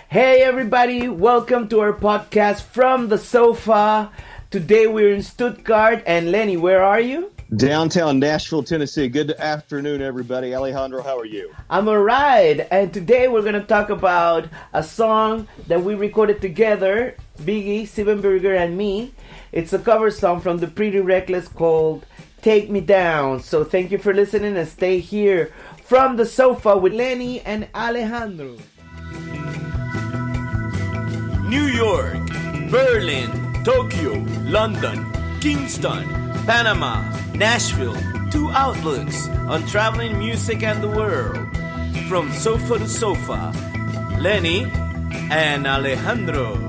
Hey everybody, welcome to our podcast from the sofa. Today we're in Stuttgart, and Lenny, where are you? Downtown Nashville, Tennessee. Good afternoon, everybody. Alejandro, how are you? I'm alright, and today we're gonna talk about a song that we recorded together, Biggie, Siebenberger, and me. It's a cover song from the Pretty Reckless called Take Me Down. So thank you for listening and stay here from the sofa with Lenny and Alejandro. New York, Berlin, Tokyo, London, Kingston, Panama, Nashville. Two outlooks on traveling music and the world. From sofa to sofa, Lenny and Alejandro.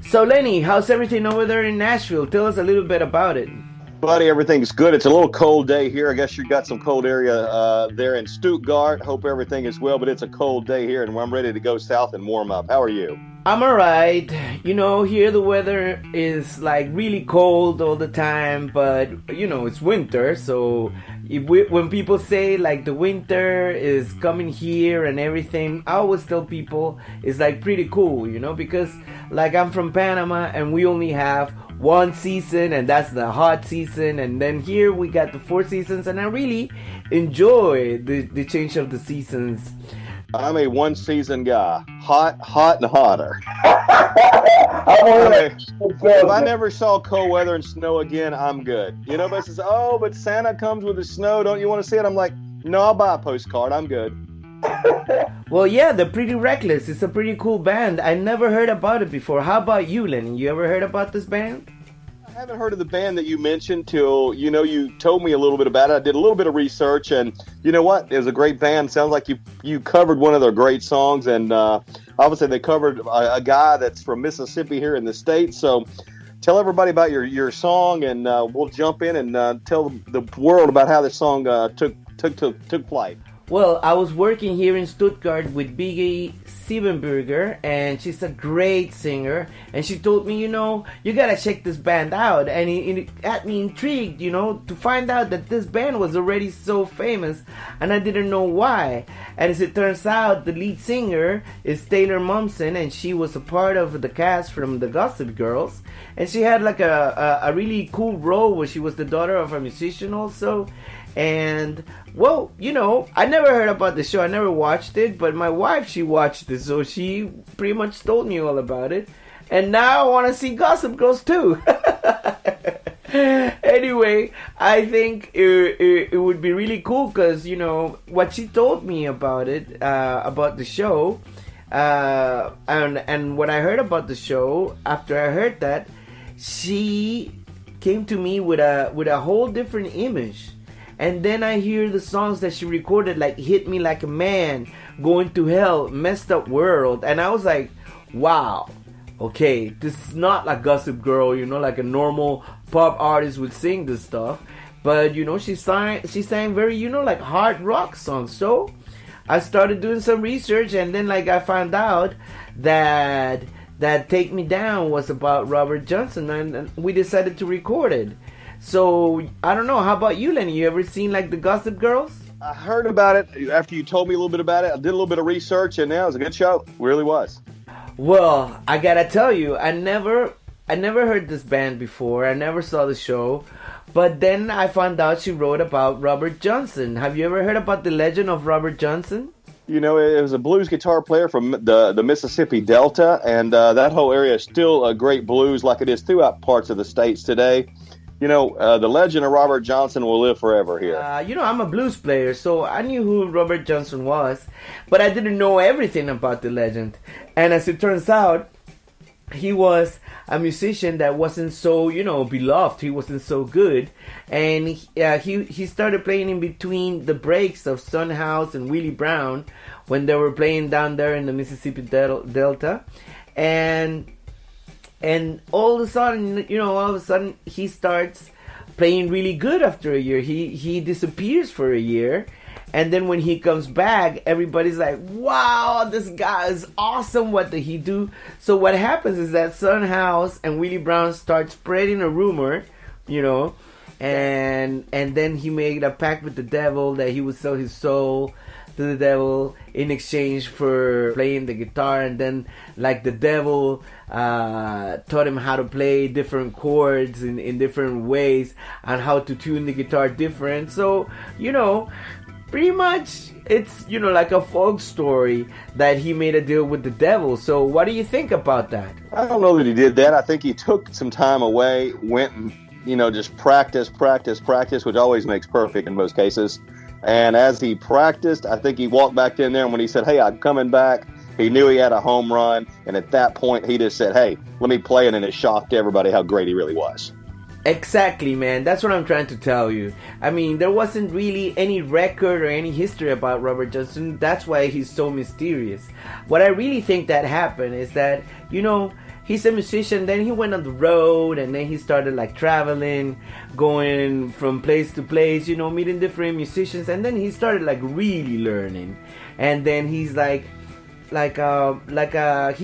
So Lenny, how's everything over there in Nashville? Tell us a little bit about it. Buddy, everything's good. It's a little cold day here. I guess you got some cold area there in Stuttgart. Hope everything is well, but it's a cold day here, and I'm ready to go south and warm up. How are you? I'm alright. You know, here the weather is like really cold all the time, but you know, it's winter, so when people say like the winter is coming here and everything, I always tell people it's like pretty cool, you know, because like I'm from Panama and we only have one season, and that's the hot season, and then here we got the 4 seasons, and I really enjoy the change of the seasons. I'm a one-season guy. Hot, and hotter. If I never saw cold weather and snow again, I'm good. You know, but says, oh, but Santa comes with the snow. Don't you want to see it? I'm like, no, I'll buy a postcard. I'm good. Well, yeah, the Pretty Reckless. It's a pretty cool band. I never heard about it before. How about you, Lenny? You ever heard about this band? I haven't heard of the band that you mentioned till, you told me a little bit about it. I did a little bit of research, and you know what? It was a great band. Sounds like you covered one of their great songs, and obviously they covered a guy that's from Mississippi here in the States. So tell everybody about your song, and we'll jump in and tell the world about how this song took flight. Well, I was working here in Stuttgart with Biggie Siebenberger, and she's a great singer, and she told me, you gotta check this band out, and it got me intrigued, to find out that this band was already so famous, and I didn't know why. And as it turns out, the lead singer is Taylor Momsen, and she was a part of the cast from the Gossip Girls, and she had like a really cool role where she was the daughter of a musician also. And, well, I never heard about the show. I never watched it. But my wife, she watched it. So she pretty much told me all about it. And now I want to see Gossip Girls too. Anyway, I think it would be really cool. Because, what she told me about it, about the show. And what I heard about the show, after I heard that, she came to me with a whole different image. And then I hear the songs that she recorded, like Hit Me Like a Man, Going to Hell, Messed Up World. And I was like, wow, okay, this is not like Gossip Girl, like a normal pop artist would sing this stuff. But, she sang very, like hard rock songs. So I started doing some research, and then like I found out that Take Me Down was about Robert Johnson, and we decided to record it. So, I don't know, how about you, Lenny? You ever seen like the Gossip Girls? I heard about it after you told me a little bit about it. I did a little bit of research, and it was a good show. It really was. Well, I gotta tell you, I never heard this band before. I never saw the show. But then I found out she wrote about Robert Johnson. Have you ever heard about the legend of Robert Johnson? It was a blues guitar player from the Mississippi Delta, and that whole area is still a great blues like it is throughout parts of the states today. The legend of Robert Johnson will live forever here. I'm a blues player, so I knew who Robert Johnson was, but I didn't know everything about the legend. And as it turns out, he was a musician that wasn't so, beloved. He wasn't so good. And he started playing in between the breaks of Son House and Willie Brown when they were playing down there in the Mississippi Delta. And all of a sudden, he starts playing really good after a year. He disappears for a year, And then when he comes back, everybody's like, wow, this guy is awesome. What did he do? So what happens is that Son House and Willie Brown start spreading a rumor, you know, and then he made a pact with the devil that he would sell his soul to the devil in exchange for playing the guitar. And then like the devil taught him how to play different chords in different ways and how to tune the guitar different. So, you know, pretty much it's, you know, like a folk story that he made a deal with the devil. So what do you think about that? I don't know that he did that. I think he took some time away, went and, you know, just practice, which always makes perfect in most cases. And as he practiced, I think he walked back in there, and when he said, hey, I'm coming back, he knew he had a home run. And at that point, he just said, hey, let me play it. And it shocked everybody how great he really was. Exactly, man. That's what I'm trying to tell you. I mean, there wasn't really any record or any history about Robert Johnson. That's why he's so mysterious. What I really think that happened is that, you know, he's a musician, then he went on the road, and then he started like traveling, going from place to place, you know, meeting different musicians, and then he started like really learning. And then he's he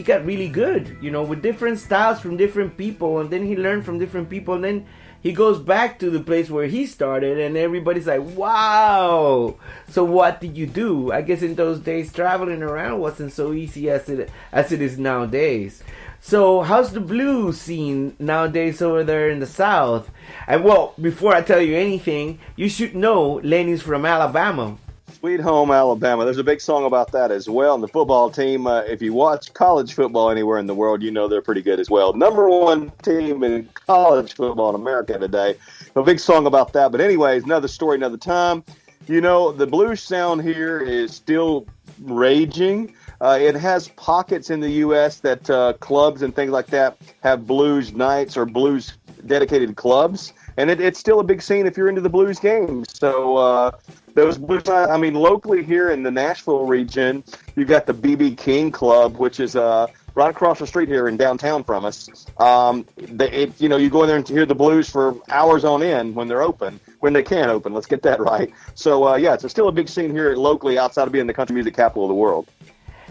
got really good, you know, with different styles from different people, and then he learned from different people, and then he goes back to the place where he started, and everybody's like, wow, so what did you do? I guess in those days traveling around wasn't so easy as it is nowadays. So how's the blues scene nowadays over there in the South? And well, before I tell you anything, you should know Lenny's from Alabama. Sweet Home Alabama. There's a big song about that as well. And the football team, if you watch college football anywhere in the world, you know they're pretty good as well. Number one team in college football in America today. A big song about that. But anyways, another story, another time. You know, the blues sound here is still raging. It has pockets in the U.S. that clubs and things like that have blues nights or blues dedicated clubs. And it's still a big scene if you're into the blues games. So those blues, I mean, locally here in the Nashville region, you've got the B.B. King Club, which is right across the street here in downtown from us. You know, you go in there and hear the blues for hours on end when they're open, when they can open. Let's get that right. So, yeah, it's still a big scene here locally outside of being the country music capital of the world.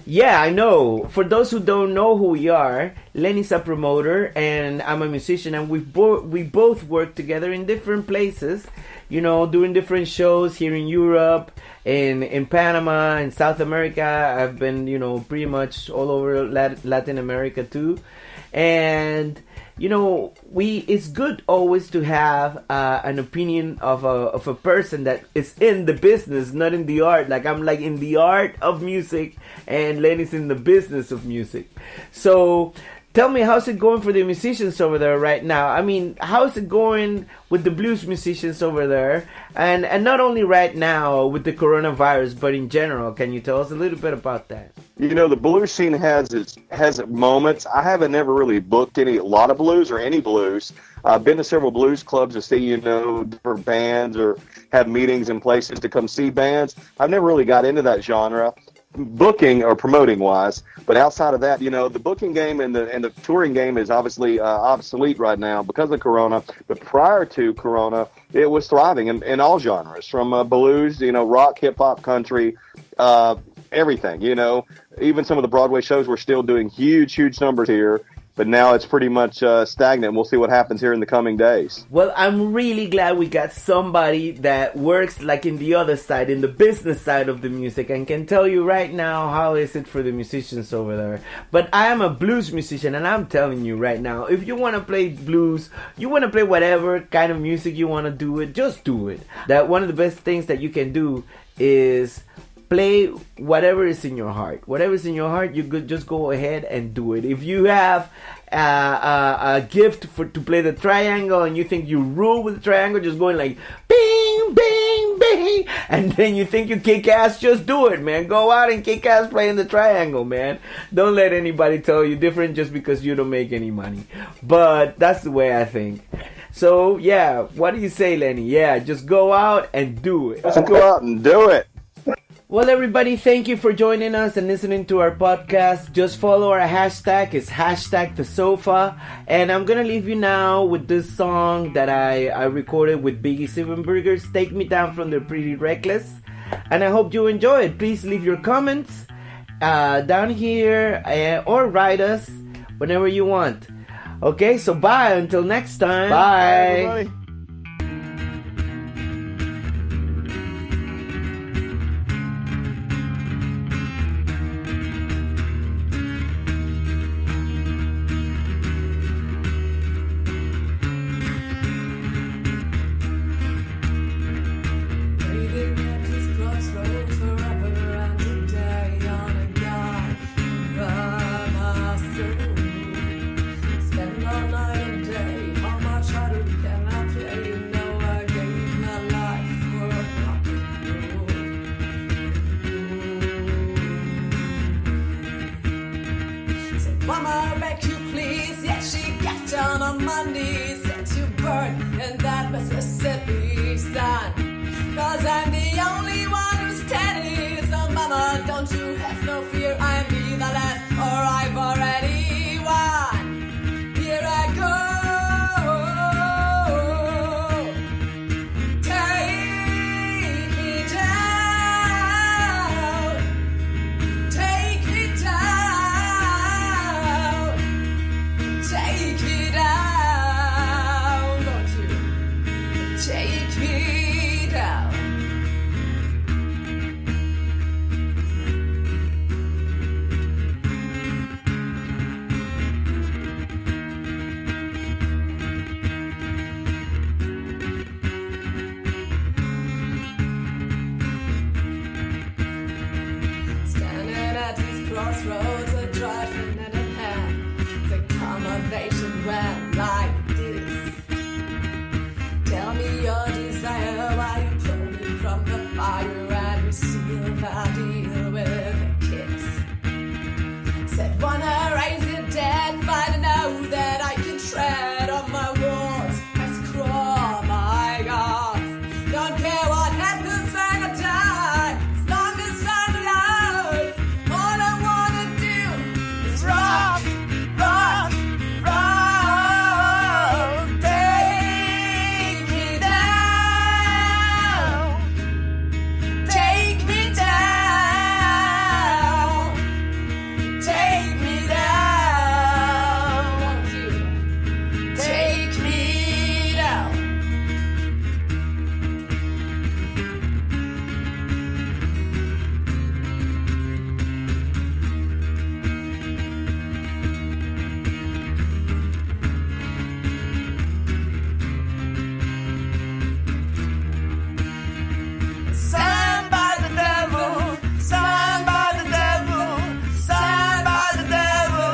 Yeah, I know. For those who don't know who we are, Lenny's a promoter and I'm a musician, and we both work together in different places, you know, doing different shows here in Europe, in Panama, in South America. I've been, you know, pretty much all over Latin America too. And you know, it's good always to have an opinion of a person that is in the business, not in the art. Like I'm like in the art of music, and Lenny's in the business of music. So tell me, how's it going for the musicians over there right now? I mean, how's it going with the blues musicians over there? And not only right now with the coronavirus, but in general. Can you tell us a little bit about that? You know, the blues scene has its moments. I haven't never really booked a lot of blues or any blues. I've been to several blues clubs to see, you know, different bands or have meetings in places to come see bands. I've never really got into that genre, booking or promoting wise. But outside of that, you know, the booking game and the touring game is obviously obsolete right now because of Corona. But prior to Corona, it was thriving in all genres, from blues, you know, rock, hip hop, country, everything, you know. Even some of the Broadway shows were still doing huge numbers here. But now it's pretty much stagnant. We'll see what happens here in the coming days. Well, I'm really glad we got somebody that works like in the other side, in the business side of the music, and can tell you right now how is it for the musicians over there. But I am a blues musician, and I'm telling you right now, if you want to play blues, you want to play whatever kind of music you want to do it, just do it. That one of the best things that you can do is play whatever is in your heart. Whatever is in your heart, you could just go ahead and do it. If you have a gift to play the triangle and you think you rule with the triangle, just going like bing, bing, bing, and then you think you kick ass, just do it, man. Go out and kick ass playing the triangle, man. Don't let anybody tell you different just because you don't make any money. But that's the way I think. So, yeah, what do you say, Lenny? Yeah, just go out and do it. Just go out and do it. Well, everybody, thank you for joining us and listening to our podcast. Just follow our hashtag. It's #TheSofa. And I'm going to leave you now with this song that I recorded with Biggie Siebenberger's Take Me Down from the Pretty Reckless. and I hope you enjoy it. Please leave your comments down here or write us whenever you want. Okay, so bye until next time. Bye. Everybody. Waiting at this crossroads forever and a day on a guide by my soul. Spend all night and day, how much harder can I play? You know I gave my life for a rock and roll. Said, Mama, beg you please. Yeah, she got down on my knees, said you burn in that Mississippi sun. 'Cause I'm the only one who's steady. So mama, don't you have no fear, I'm the last, or I've already won. Here I go. Take me down. Take me down. Take me down. Don't you take me down. Standing at these crossroads, a driving in a pan. The conversation went like this. Tell me your desire while you pull me from the fire and we seal the deal with a kiss. Said, wanna raise it dead, but I know that I can tread on my walls. I scrawl my God. Don't care what happens when I die, as long as I'm alive. All I wanna do is rock, rock, rock. Take me down. Take me down. Take me down. Won't you take me down? Signed by the devil, signed by the devil, signed by the devil.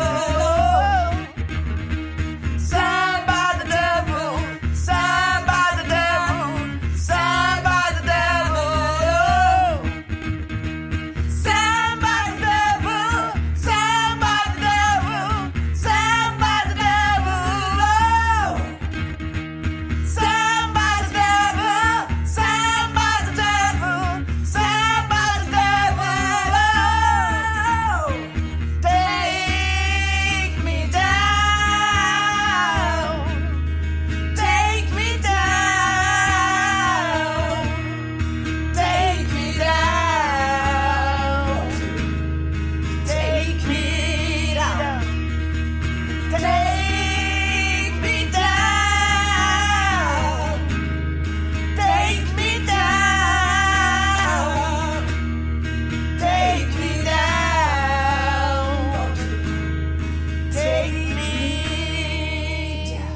Signed by the devil, signed by the devil, signed by the devil. Signed by the devil, signed by the devil, signed by the devil. Signed by the devil, signed by the devil, signed by the devil. Take me down. Take me down. Take me down. Take me down. Take me down. Take me down. Take me down. Take me down.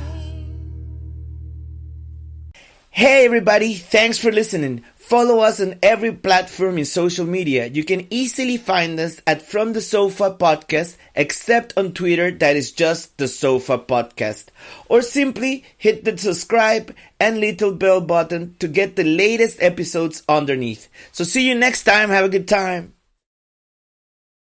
Hey everybody, thanks for listening. Follow us on every platform in social media. You can easily find us at From the Sofa Podcast, except on Twitter, that is just the Sofa Podcast. Or simply hit the subscribe and little bell button to get the latest episodes underneath. So see you next time. Have a good time.